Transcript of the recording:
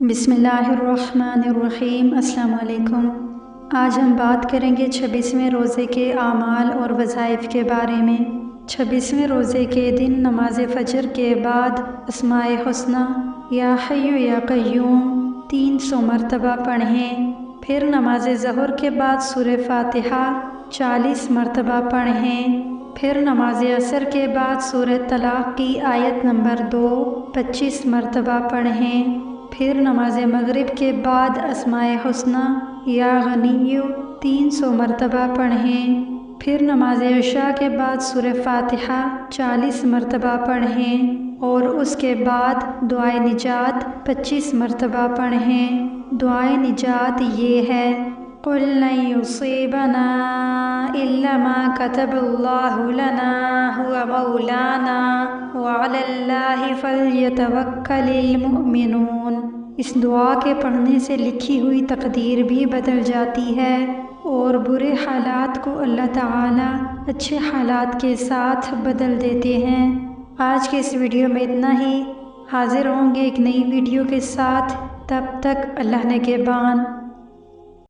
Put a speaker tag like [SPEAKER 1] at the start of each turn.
[SPEAKER 1] بسم اللہ الرحمن الرحیم۔ السلام علیکم۔ آج ہم بات کریں گے 26ویں روزے کے اعمال اور وظائف کے بارے میں۔ 26ویں روزے کے دن نماز فجر کے بعد اسماء حسنی یا حی یا قیوم 300 مرتبہ پڑھیں۔ پھر نماز ظہر کے بعد سورہ فاتحہ 40 مرتبہ پڑھیں۔ پھر نماز عصر کے بعد سورہ طلاق کی آیت نمبر 2 25 مرتبہ پڑھیں۔ پھر نماز مغرب کے بعد اسماء حسنی یا غنی 300 مرتبہ پڑھیں۔ پھر نماز عشاء کے بعد سورہ فاتحہ 40 مرتبہ پڑھیں اور اس کے بعد دعائے نجات 25 مرتبہ پڑھیں۔ دعائے نجات یہ ہے: قُلْ لَن يُصِيبَنَا إِلَّا مَا كَتَبَ اللَّهُ لَنَا هُوَ مَوْلَانَا وَعَلَى اللَّهِ فَلْيَتَوَكَّلِ الْمُؤْمِنُونَ۔ اس دعا کے پڑھنے سے لکھی ہوئی تقدیر بھی بدل جاتی ہے اور برے حالات کو اللہ تعالیٰ اچھے حالات کے ساتھ بدل دیتے ہیں۔ آج کے اس ویڈیو میں اتنا ہی۔ حاضر ہوں گے ایک نئی ویڈیو کے ساتھ۔ تب تک اللہ نگہبان۔